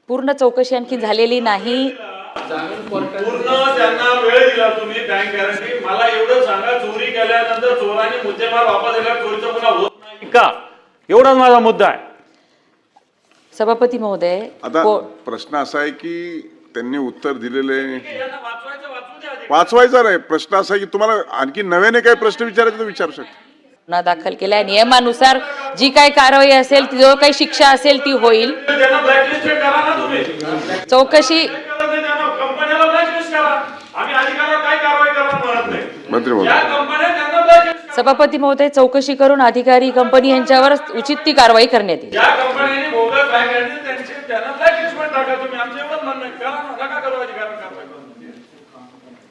पूर्ण चौकशी आणखी झालेली नाही। पूर्ण त्यांना वेळ दिला तुम्ही बँक गॅरंटी। मला एवढं सांगा, चोरी केल्यानंतर चोरांनी मुद्देमाल वापस दिला, चोरीचा गुन्हा होत नाही का? एवढाच माझा मुद्दा आहे। सभापती महोदय, आता प्रश्न असा आहे की त्यांनी उत्तर दिलेले वाचवायचा नाही। प्रश्न असा आहे की तुम्हाला आणखी नव्याने काही प्रश्न विचारायचे तर विचारू शकता। गुन्हा दाखल केलाय, नियमानुसार जी काही कारवाई असेल, जो काही शिक्षा असेल ती होईल। त्यांना ब्लॅकलिस्ट करा ना तुम्ही। चौकशी कंपन्याला ब्लॅकलिस्ट करा। आम्ही अधिकाऱ्याला काय कारवाई करणार म्हणत नाही। मंत्री महोदय, या कंपन्या त्यांना ब्लॅकलिस्ट करा। सभापती महोदय, चौकशी करून अधिकारी कंपनी यांच्यावर उचित ती कारवाई करण्यात येईल। ज्या कंपन्यांनी बोगस बँक गॅरंटी त्यांना ब्लॅकलिस्टमध्ये टाका तुम्ही। आमचं एवढंच म्हणणं आहे, करा ना, नका करू अधिकाऱ्यांना कारवाई करू।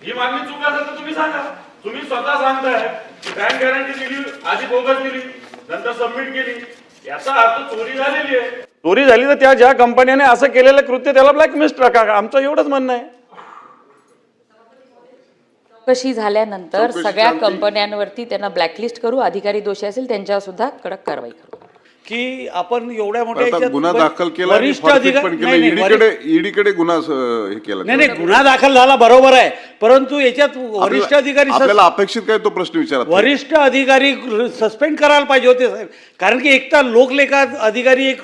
ही मागणी चूक असेल तर तुम्ही सांगा। तुम्ही स्वतः सांगताय बँक गॅरंटी दिली, आधी बोगस दिली, नंतर सबमिट केली, याचा अर्थ चोरी झालेली आहे। चोरी झाली तर त्या ज्या कंपन्याने असं केलेलं कृत्य त्याला ब्लॅकलिस्ट टाका। आमचं एवढंच म्हणणं आहे। चौकशी झाल्यानंतर सगळ्या कंपन्यांवरती त्यांना ब्लॅकलिस्ट करू, अधिकारी दोषी असेल त्यांच्यावर सुद्धा कडक कारवाई करू। की आपण एवढ्या मोठ्या आता याच्यात गुन्हा दाखल केला, वरिष्ठ forfeit अधिकारी पण केलं, ईडीकडे गुन्हा हे केला। नाही गुन्हा दाखल झाला बरोबर आहे, परंतु याच्यात वरिष्ठ अधिकारी आपल्याला अपेक्षित काय तो प्रश्न विचारत वरिष्ठ अधिकारी सस्पेंड करायला पाहिजे होते साहेब। कारण की एक तर लोकलेखा अधिकारी, एक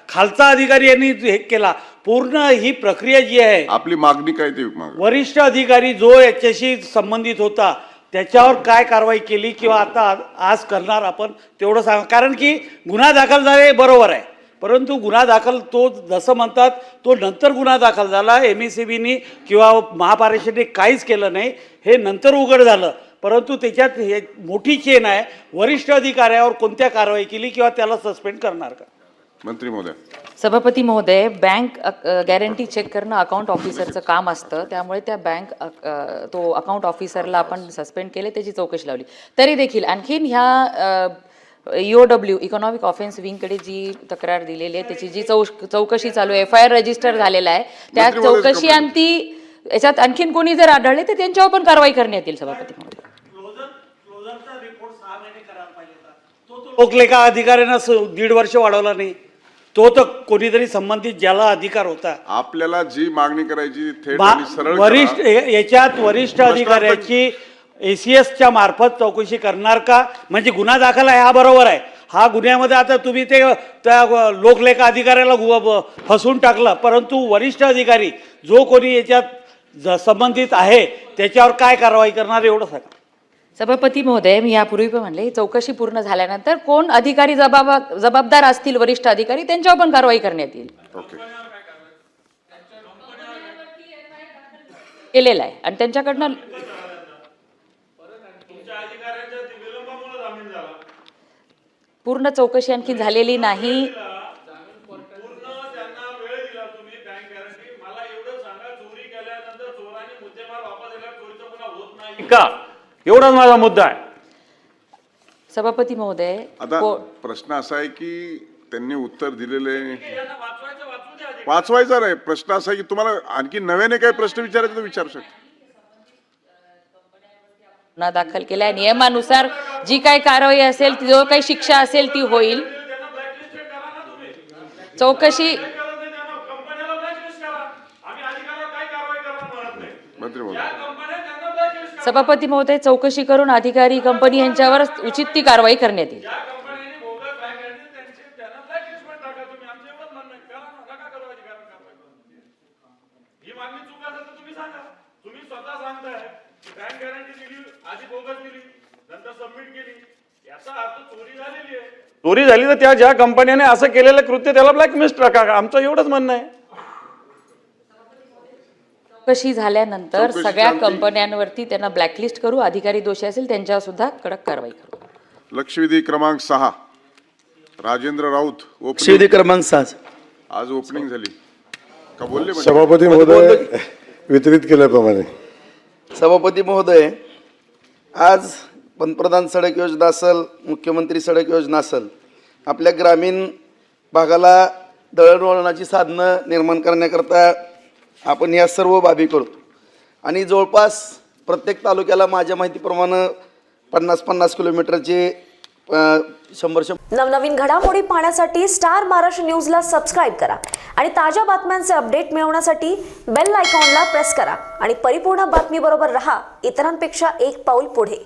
खालचा अधिकारी यांनी हे केला। पूर्ण ही प्रक्रिया जी आहे, आपली मागणी काय ते मागणी। वरिष्ठ अधिकारी जो याच्याशी संबंधित होता त्याच्यावर काय कारवाई केली किंवा आता आज करणार आपण तेवढं सांगा। कारण की गुन्हा दाखल झाले बरोबर आहे, परंतु गुन्हा दाखल तो जसं म्हणतात तो नंतर गुन्हा दाखल झाला। MECBनी किंवा महापारेषणने काहीच केलं नाही, हे नंतर उघड झालं। परंतु त्याच्यात हे मोठी चेन आहे, वरिष्ठ अधिकाऱ्यावर कोणत्या कारवाई केली किंवा त्याला सस्पेंड करणार का? मंत्री महोदय, सभापती महोदय, बँक गॅरंटी चेक करणं अकाउंट ऑफिसरचं काम असतं, त्यामुळे त्या तो अकाउंट ऑफिसरला आपण सस्पेंड केले, त्याची चौकशी लावली। तरी देखील आणखीन ह्या EOW इकॉनॉमिक ऑफेन्स विंगकडे जी तक्रार दिलेली आहे, त्याची जी चौकशी चालू आहे, FIR रजिस्टर झालेला आहे, त्या चौकशी अंती याच्यात आणखीन कोणी जर आढळले तर त्यांच्यावर पण कारवाई करण्यात येईल। सभापती महोदय, लोकलेखा अधिकाऱ्यांना 1.5 वर्ष वाढवला नाही, तो तर कोणीतरी संबंधित ज्याला अधिकार होता। आपल्याला जी मागणी करायची थेट आणि सरळ वरिष्ठ याच्यात वरिष्ठ अधिकाऱ्याची ACSच्या मार्फत चौकशी करणार का? म्हणजे गुन्हा दाखल आहे हा बरोबर आहे, हा गुन्ह्यामध्ये आता तुम्ही ते त्या लोकलेखा अधिकाऱ्याला फसवून टाकलं, परंतु वरिष्ठ अधिकारी जो कोणी याच्यात संबंधित आहे त्याच्यावर काय कारवाई करणार एवढं सांगा। सभापती महोदय, मी यापूर्वी पण म्हणले, चौकशी पूर्ण झाल्यानंतर कोण अधिकारी जबाबदार असतील, वरिष्ठ अधिकारी, त्यांच्यावर पण कारवाई करण्यात येईल। ओके, केलेला आहे आणि त्यांच्याकडनं पूर्ण चौकशी आणखी झालेली नाही। का? एवढाच माझा मुद्दा आहे। सभापती महोदय, आता प्रश्न असा आहे की त्यांनी उत्तर दिलेले वाचवायचा नाही। प्रश्न असा आहे की तुम्हाला आणखी नव्याने काही प्रश्न विचारायचे तर विचारू शकता। गुन्हा दाखल केलाय, नियमानुसार जी काही कारवाई असेल, जो काही शिक्षा असेल ती होईल। चौकशी मंत्री महोदय, सभापती महोदय, चौकशी करून अधिकारी कंपनी यांच्यावर उचित ती कारवाई करण्यात येईल। ही मागणी चूक असेल तर तुम्ही सांगा। तुम्ही स्वतः सांगताय बँक गॅरंटी दिली, आधी बोगस दिली, नंतर सबमिट केली, याचा अर्थ चोरी झालेली आहे। चोरी झाली तर त्या ज्या कंपन्याने असं केलेलं कृत्य त्याला ब्लॅकलिस्ट टाका। आमचं एवढंच म्हणणं आहे। चौकशी झाल्यानंतर सगळ्या कंपन्यांवरती त्यांना ब्लॅकलिस्ट करू, अधिकारी दोषी असेल त्यांच्यावर सुद्धा कडक कारवाई करू। लक्षवेधी क्रमांक 6 राजेंद्र राऊत, लक्षवेधी क्रमांक 6 आज ओपनिंग झाली का? बोलले सभापती महोदय, वितरित केल्याप्रमाणे सभापती महोदय, आज पंतप्रधान सडक योजना असेल, मुख्यमंत्री सडक योजना असेल, आपल्या ग्रामीण भागाला दळणवळणाची साधनं निर्माण करण्याकरता आपण या सर्व बाबी करतो। आणि जवळपास प्रत्येक तालुक्याला माझ्या माहितीप्रमाणे 50-50 किलोमीटरचे 100 नवनवीन घडामोडी पाहण्यासाठी स्टार महाराष्ट्र न्यूजला सबस्क्राईब करा आणि ताज्या बातम्यांचे अपडेट मिळवण्यासाठी बेल आयकॉनला प्रेस करा आणि परिपूर्ण बातमीबरोबर रहा, इतरांपेक्षा एक पाऊल पुढे.